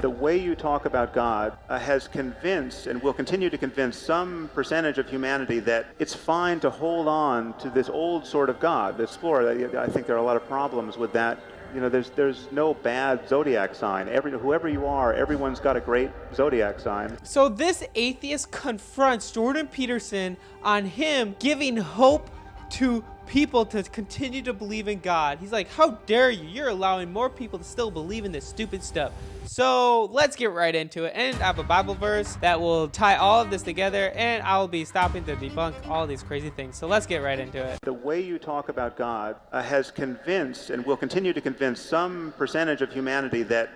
The way you talk about God has convinced and will continue to convince some percentage of humanity that it's fine to hold on to this old sort of God, the explorer. I think there are a lot of problems with that. You know, there's no bad zodiac sign. Whoever you are, everyone's got a great zodiac sign. So this atheist confronts Jordan Peterson on him giving hope to people to continue to believe in God. He's like, how dare you? You're allowing more people to still believe in this stupid stuff. So let's get right into it. And I have a Bible verse that will tie all of this together, and I'll be stopping to debunk all these crazy things. So let's get right into it. The way you talk about God has convinced and will continue to convince some percentage of humanity that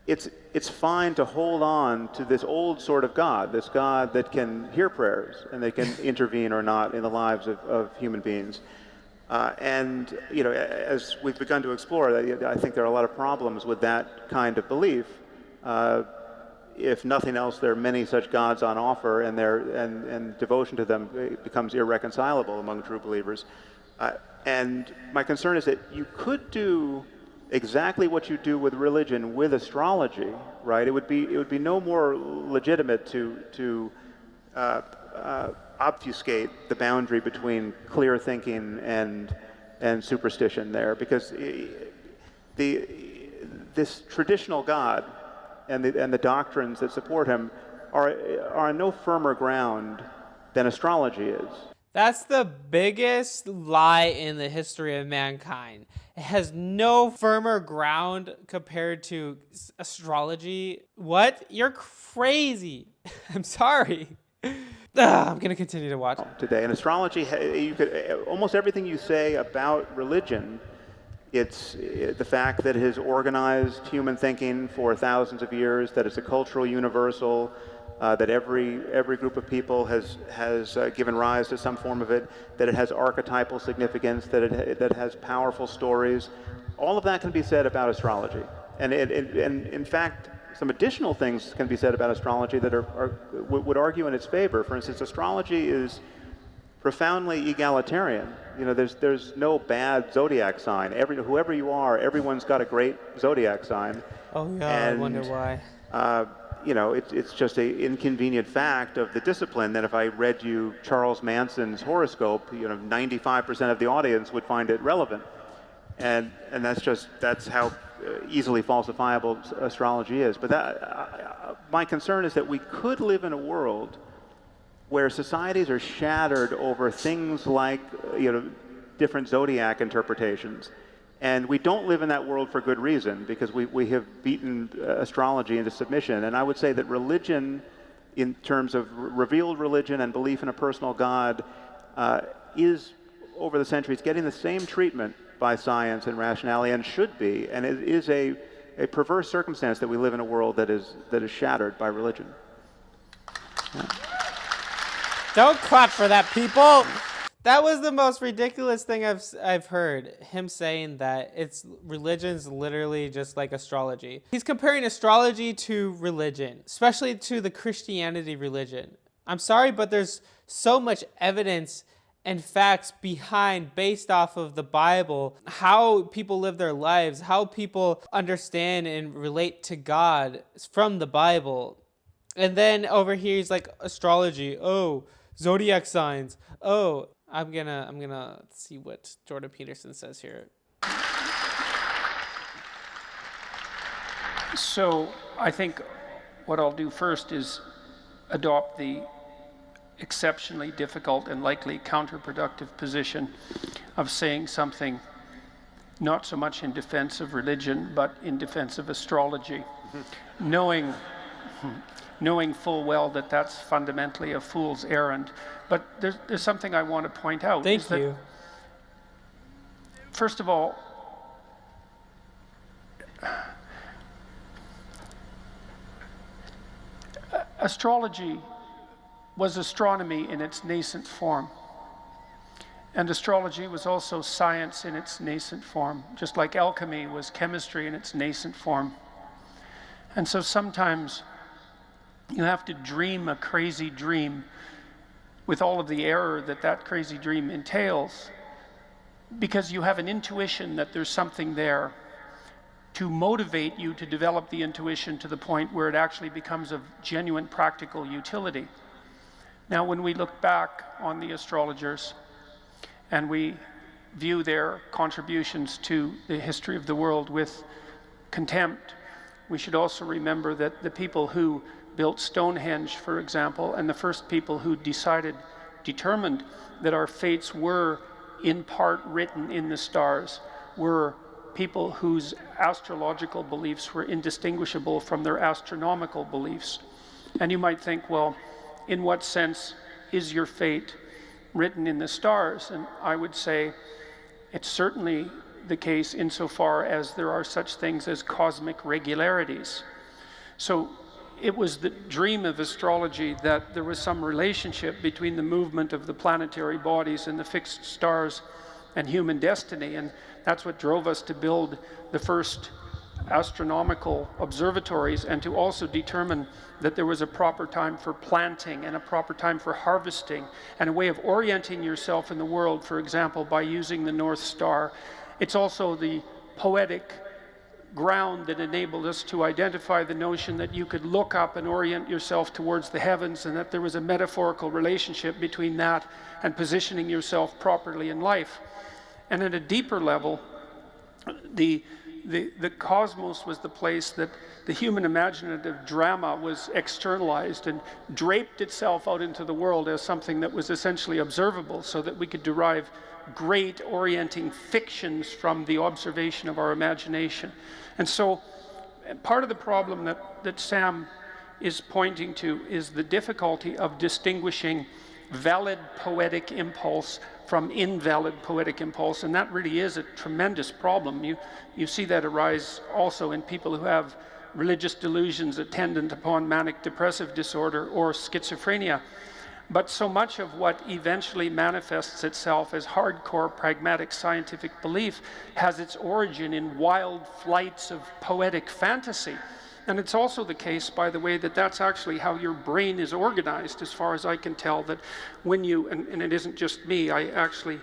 it's fine to hold on to this old sort of God, this God that can hear prayers and that can intervene or not in the lives of human beings. And, you know, as we've begun to explore, I think there are a lot of problems with that kind of belief. If nothing else, there are many such gods on offer, and devotion to them becomes irreconcilable among true believers. And my concern is that you could do exactly what you do with religion with astrology, right? It would be no more legitimate to obfuscate the boundary between clear thinking and superstition there, because this traditional God and the doctrines that support him are on no firmer ground than astrology is. That's the biggest lie in the history of mankind. It has no firmer ground compared to astrology. What? You're crazy. I'm sorry. I'm going to continue to watch today. And astrology, you could almost everything you say about religion, it's the fact that it has organized human thinking for thousands of years, that it's a cultural universal, that every group of people has given rise to some form of it, that it has archetypal significance, that it has powerful stories. All of that can be said about astrology, and in fact, some additional things can be said about astrology that would argue in its favor. For instance, astrology is profoundly egalitarian. You know, there's no bad zodiac sign. Whoever you are, everyone's got a great zodiac sign. Oh yeah, I wonder why. You know, it's just an inconvenient fact of the discipline that if I read you Charles Manson's horoscope, you know, 95% of the audience would find it relevant, and that's how easily falsifiable astrology is. But my concern is that we could live in a world where societies are shattered over things like, you know, different zodiac interpretations. And we don't live in that world for good reason, because we have beaten astrology into submission. And I would say that religion, in terms of revealed religion and belief in a personal God, is, over the centuries, getting the same treatment by science and rationality, and should be. And it is a perverse circumstance that we live in a world that is shattered by religion. Yeah. Don't clap for that, people! That was the most ridiculous thing I've heard. Him saying that religion's literally just like astrology. He's comparing astrology to religion, especially to the Christianity religion. I'm sorry, but there's so much evidence and facts based off of the Bible, how people live their lives, how people understand and relate to God from the Bible. And then over here he's like, astrology, oh, zodiac signs, oh. I'm gonna see what Jordan Peterson says here. So I think what I'll do first is adopt the exceptionally difficult and likely counterproductive position of saying something not so much in defense of religion, but in defense of astrology, knowing full well that that's fundamentally a fool's errand. But there's something I want to point out. Thank you. First of all, astrology was astronomy in its nascent form. And astrology was also science in its nascent form, just like alchemy was chemistry in its nascent form. And so sometimes you have to dream a crazy dream with all of the error that crazy dream entails, because you have an intuition that there's something there to motivate you to develop the intuition to the point where it actually becomes of genuine practical utility. Now, when we look back on the astrologers and we view their contributions to the history of the world with contempt, we should also remember that the people who built Stonehenge, for example, and the first people who determined that our fates were in part written in the stars, were people whose astrological beliefs were indistinguishable from their astronomical beliefs. And you might think, well, in what sense is your fate written in the stars? And I would say it's certainly the case insofar as there are such things as cosmic regularities. So it was the dream of astrology that there was some relationship between the movement of the planetary bodies and the fixed stars and human destiny, and that's what drove us to build the first astronomical observatories, and to also determine that there was a proper time for planting and a proper time for harvesting, and a way of orienting yourself in the world, for example, by using the North Star. It's also the poetic ground that enabled us to identify the notion that you could look up and orient yourself towards the heavens, and that there was a metaphorical relationship between that and positioning yourself properly in life. And at a deeper level, the cosmos was the place that the human imaginative drama was externalized and draped itself out into the world as something that was essentially observable, so that we could derive great orienting fictions from the observation of our imagination. And so part of the problem that Sam is pointing to is the difficulty of distinguishing valid poetic impulse from invalid poetic impulse, and that really is a tremendous problem. You see that arise also in people who have religious delusions attendant upon manic depressive disorder or schizophrenia. But so much of what eventually manifests itself as hardcore pragmatic scientific belief has its origin in wild flights of poetic fantasy. And it's also the case, by the way, that that's actually how your brain is organized, as far as I can tell, that when you, and it isn't just me, I actually,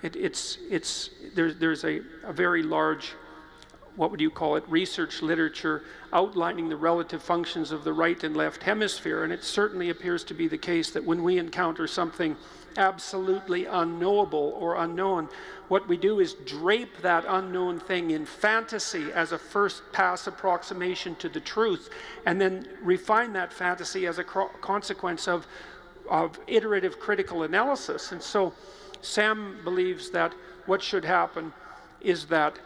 there's a very large, what would you call it, research literature outlining the relative functions of the right and left hemisphere, and it certainly appears to be the case that when we encounter something absolutely unknowable or unknown, what we do is drape that unknown thing in fantasy as a first pass approximation to the truth, and then refine that fantasy as a consequence of iterative critical analysis. And so Sam believes that what should happen is that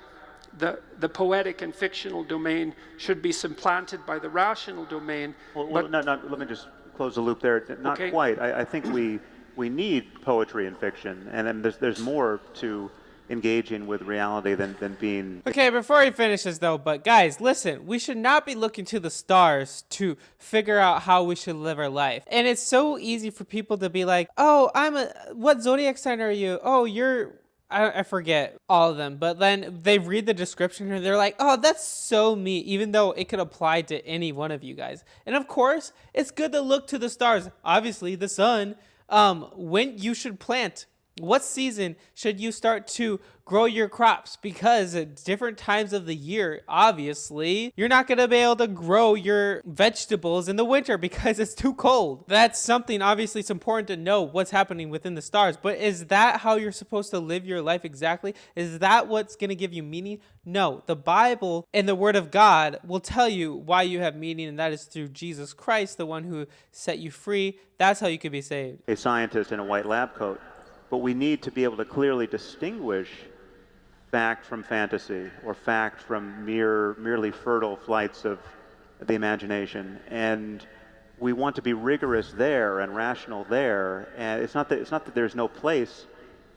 the poetic and fictional domain should be supplanted by the rational domain. Well, no, let me just close the loop there. Not okay. Quite. I think we need poetry and fiction, and then there's more to engaging with reality than being... Okay, before he finishes though, but guys, listen, we should not be looking to the stars to figure out how we should live our life. And it's so easy for people to be like, oh, what zodiac sign are you? Oh, I forget all of them, but then they read the description and they're like, oh, that's so me, even though it could apply to any one of you guys. And of course, it's good to look to the stars. Obviously, the sun, when you should plant. What season should you start to grow your crops? Because at different times of the year, obviously, you're not going to be able to grow your vegetables in the winter because it's too cold. That's something, obviously, it's important to know what's happening within the stars. But is that how you're supposed to live your life exactly? Is that what's going to give you meaning? No. The Bible and the Word of God will tell you why you have meaning, and that is through Jesus Christ, the one who set you free. That's how you could be saved. A scientist in a white lab coat. But we need to be able to clearly distinguish fact from fantasy, or fact from merely fertile flights of the imagination. And we want to be rigorous there and rational there. And it's not that there's no place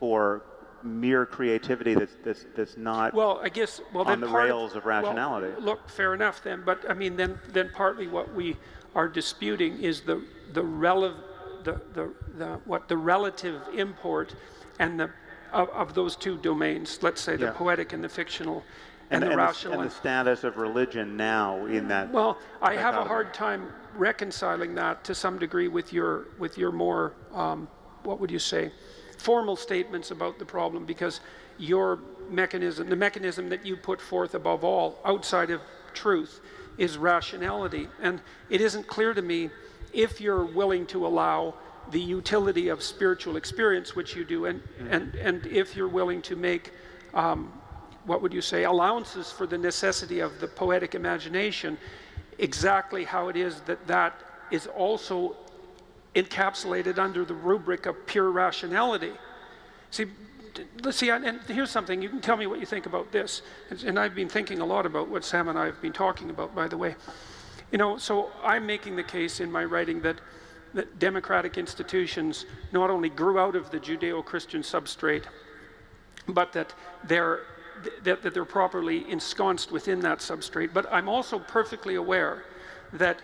for mere creativity that's not on the rails of rationality. Well, look, fair enough then. But I mean, then partly what we are disputing is the relative import and of those two domains, let's say the poetic and the fictional and the rational. And the status of religion now in that. Well, I have a hard time reconciling that to some degree with your more, what would you say, formal statements about the problem, because your mechanism, the mechanism that you put forth above all, outside of truth, is rationality. And it isn't clear to me if you're willing to allow the utility of spiritual experience, which you do, and if you're willing to make, what would you say, allowances for the necessity of the poetic imagination, exactly how it is that that is also encapsulated under the rubric of pure rationality. See, and here's something, you can tell me what you think about this, and I've been thinking a lot about what Sam and I have been talking about, by the way. You know, so I'm making the case in my writing that democratic institutions not only grew out of the Judeo-Christian substrate, but that they're properly ensconced within that substrate. But I'm also perfectly aware that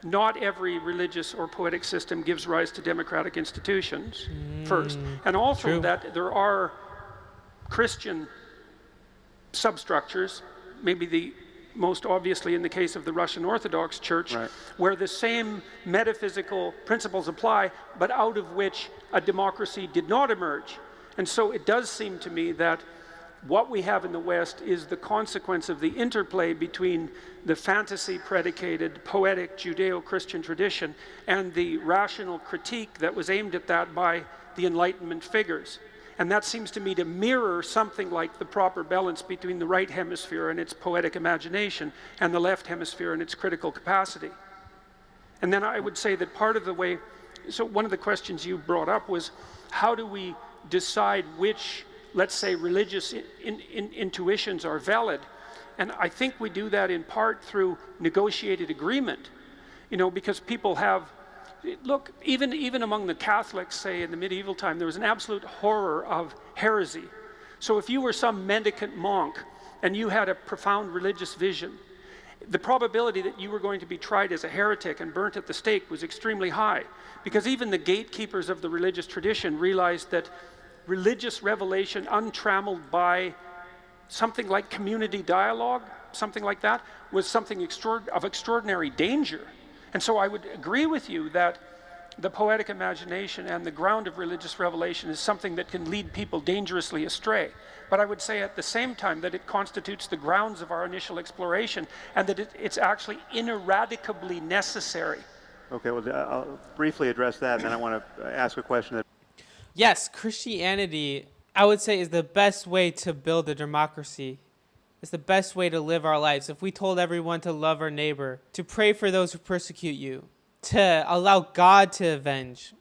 not every religious or poetic system gives rise to democratic institutions first. And also True. that there are Christian substructures, maybe the most obviously in the case of the Russian Orthodox Church, Right. where the same metaphysical principles apply, but out of which a democracy did not emerge. And so it does seem to me that what we have in the West is the consequence of the interplay between the fantasy-predicated, poetic Judeo-Christian tradition and the rational critique that was aimed at that by the Enlightenment figures. And that seems to me to mirror something like the proper balance between the right hemisphere and its poetic imagination and the left hemisphere and its critical capacity. And then I would say that part of the way, so one of the questions you brought up was, how do we decide which, let's say, religious intuitions are valid? And I think we do that in part through negotiated agreement, you know, because people have, look, even among the Catholics, say in the medieval time, there was an absolute horror of heresy. So if you were some mendicant monk and you had a profound religious vision, the probability that you were going to be tried as a heretic and burnt at the stake was extremely high, because even the gatekeepers of the religious tradition realized that religious revelation untrammeled by something like community dialogue, something like that, was something of extraordinary danger. And so I would agree with you that the poetic imagination and the ground of religious revelation is something that can lead people dangerously astray. But I would say at the same time that it constitutes the grounds of our initial exploration, and that it's actually ineradicably necessary. Okay, well, I'll briefly address that, and then I want to ask a question that Yes, Christianity, I would say, is the best way to build a democracy. It's the best way to live our lives. If we told everyone to love our neighbor, to pray for those who persecute you, to allow God to avenge,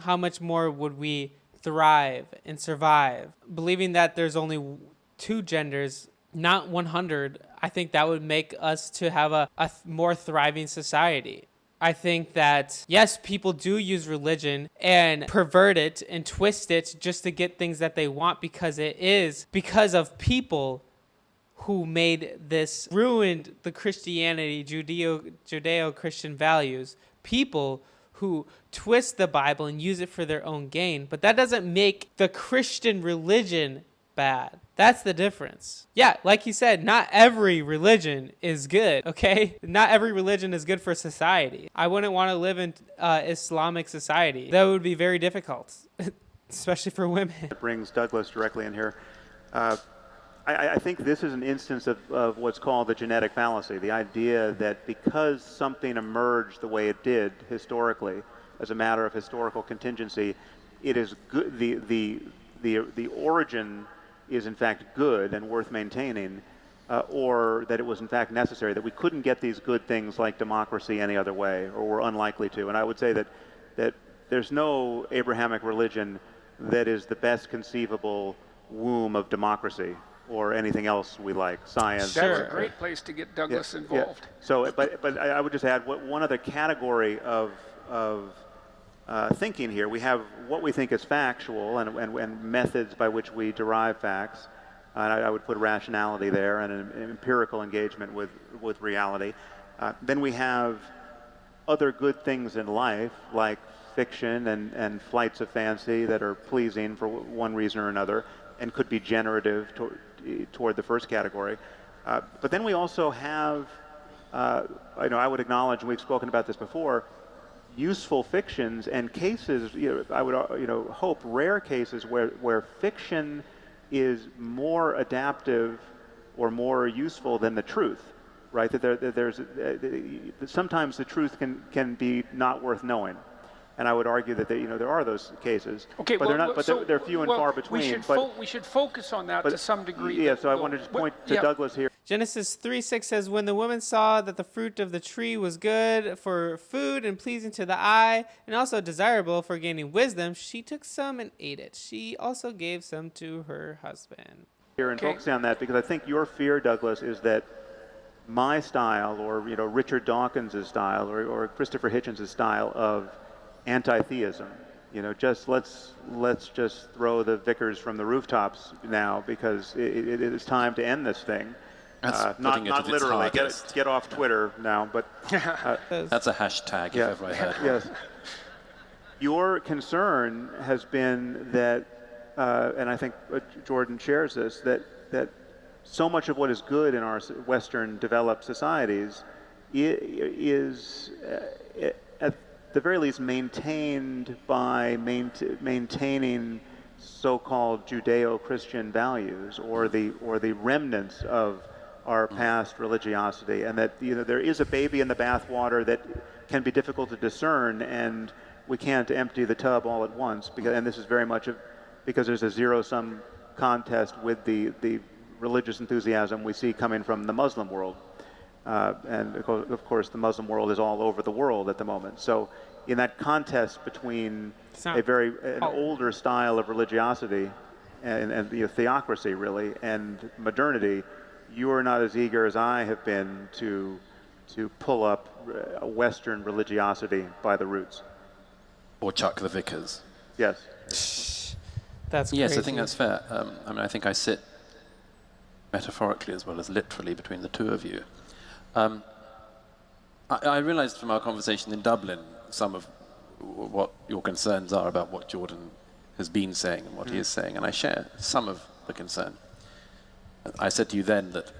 how much more would we thrive and survive? Believing that there's only two genders, not 100, I think that would make us to have a more thriving society. I think that, yes, people do use religion and pervert it and twist it just to get things that they want, because it is because of people who made this, ruined the Christianity, Judeo-Christian values, people who twist the Bible and use it for their own gain. But that doesn't make the Christian religion bad. That's the difference. Yeah, like you said, not every religion is good, okay? Not every religion is good for society. I wouldn't want to live in Islamic society. That would be very difficult, especially for women. It brings Douglas directly in here. I think this is an instance of what's called the genetic fallacy, the idea that because something emerged the way it did historically, as a matter of historical contingency, it is good. The origin is in fact good and worth maintaining, or that it was in fact necessary, that we couldn't get these good things like democracy any other way, or were unlikely to. And I would say that there's no Abrahamic religion that is the best conceivable womb of democracy or anything else we like, science. That's Sure. a great place to get Douglas involved. So, but I would just add one other category of thinking here. We have what we think is factual and methods by which we derive facts. And I would put rationality there and an empirical engagement with reality. Then we have other good things in life, like fiction and flights of fancy that are pleasing for one reason or another and could be generative toward the first category. But then we also have, I would acknowledge, and we've spoken about this before, useful fictions and cases, I would hope rare cases where fiction is more adaptive or more useful than the truth, right? Sometimes the truth can be not worth knowing, and I would argue that there are those cases, Okay, but they're few and far between. We should focus on that to some degree. Yeah, so I wanted to point to Douglas here. Genesis 3:6 says, when the woman saw that the fruit of the tree was good for food and pleasing to the eye, and also desirable for gaining wisdom, she took some and ate it. She also gave some to her husband. Here and focusing on that, because I think your fear, Douglas, is that my style, or Richard Dawkins' style, or Christopher Hitchens' style of anti-theism, just let's just throw the vicars from the rooftops now, because it is time to end this thing. Not literally. Get off Twitter now, but that's a hashtag if ever I heard one. Yes. Your concern has been that, and I think Jordan shares this, that so much of what is good in our Western developed societies is at the very least maintained by maintaining so-called Judeo-Christian values, or the remnants of our past religiosity, and that there is a baby in the bathwater that can be difficult to discern, and we can't empty the tub all at once, and this is very much because there's a zero-sum contest with the religious enthusiasm we see coming from the Muslim world, and of course the Muslim world is all over the world at the moment. So in that contest between an older style of religiosity and theocracy really, and modernity, you are not as eager as I have been to pull up a Western religiosity by the roots. Or chuck the vicars. Yes. That's crazy. Yes, I think that's fair. I think I sit metaphorically as well as literally between the two of you. I realized from our conversation in Dublin some of what your concerns are about what Jordan has been saying and what he is saying, and I share some of the concern. I said to you then that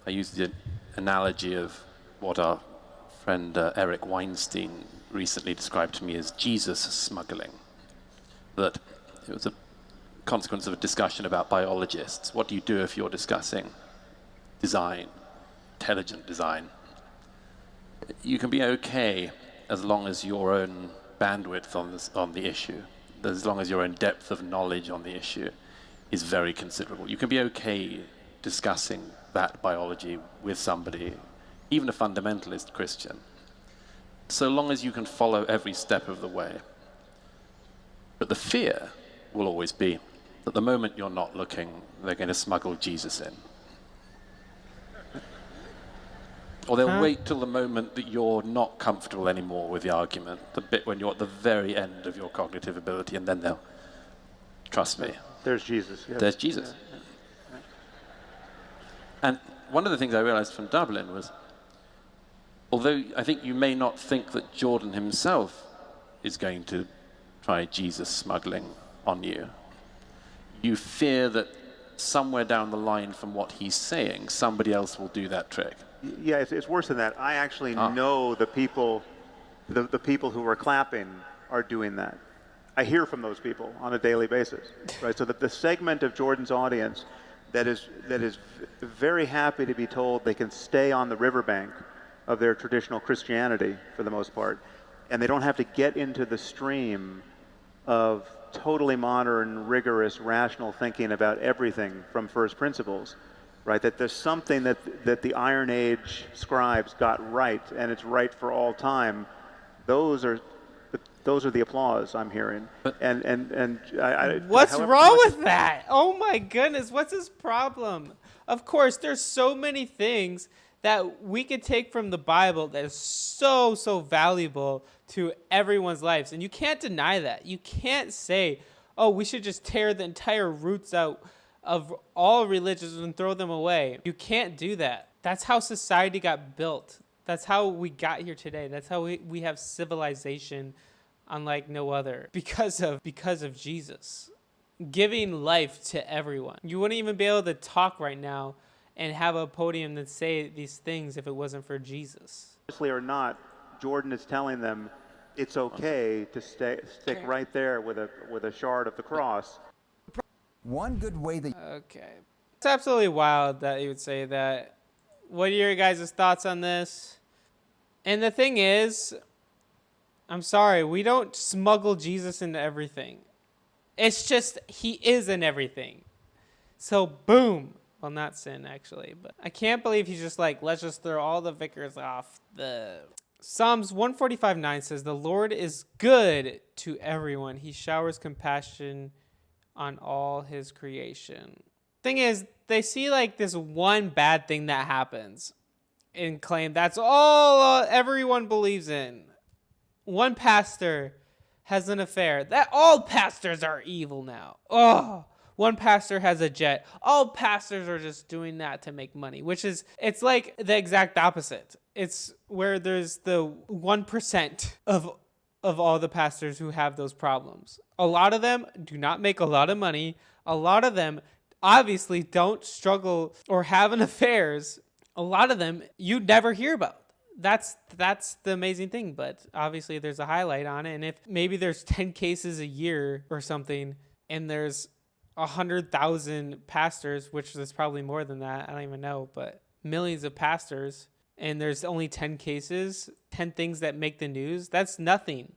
I used the analogy of what our friend Eric Weinstein recently described to me as Jesus smuggling. That it was a consequence of a discussion about biologists. What do you do if you're discussing design, intelligent design? You can be okay as long as your own bandwidth on the issue, as long as your own depth of knowledge on the issue is very considerable. You can be okay discussing that biology with somebody, even a fundamentalist Christian, so long as you can follow every step of the way. But the fear will always be that the moment you're not looking, they're going to smuggle Jesus in. Or they'll wait till the moment that you're not comfortable anymore with the argument, the bit when you're at the very end of your cognitive ability, and then they'll, trust me. There's Jesus. Yes. There's Jesus. And one of the things I realized from Dublin was, although I think you may not think that Jordan himself is going to try Jesus smuggling on you, you fear that somewhere down the line from what he's saying, somebody else will do that trick. Yeah, it's worse than that. I actually know the people who are clapping are doing that. I hear from those people on a daily basis, right? So that the segment of Jordan's audience that is very happy to be told they can stay on the riverbank of their traditional Christianity for the most part, and they don't have to get into the stream of totally modern, rigorous, rational thinking about everything from first principles, right? That there's something that the Iron Age scribes got right, and it's right for all time. Those are the applause I'm hearing. What's wrong with that? Oh my goodness, what's his problem? Of course, there's so many things that we could take from the Bible that is so valuable to everyone's lives. And you can't deny that. You can't say, oh, we should just tear the entire roots out of all religions and throw them away. You can't do that. That's how society got built. That's how we got here today. That's how we have civilization unlike no other, because of Jesus giving life to everyone. You wouldn't even be able to talk right now and have a podium that say these things if it wasn't for Jesus. Honestly or not, Jordan is telling them it's okay to stick right there with a shard of the cross. One good way that Okay. It's absolutely wild that you would say that. What are your guys' thoughts on this? And the thing is, I'm sorry, we don't smuggle Jesus into everything. It's just, he is in everything. So, boom. Well, not sin, actually. But I can't believe he's just like, let's just throw all the vicars off the... Psalms 145:9 says, the Lord is good to everyone. He showers compassion on all his creation. Thing is, they see like this one bad thing that happens and claim that's all everyone believes in. One pastor has an affair. That all pastors are evil now. Oh, one pastor has a jet. All pastors are just doing that to make money, which is, it's like the exact opposite. It's where there's the 1% of all the pastors who have those problems. A lot of them do not make a lot of money. A lot of them obviously don't struggle or have an affairs. A lot of them you'd never hear about. That's the amazing thing, but obviously there's a highlight on it. And if maybe there's 10 cases a year or something, and there's 100,000 pastors, which is probably more than that, I don't even know, but millions of pastors, and there's only 10 cases, 10 things that make the news, that's nothing.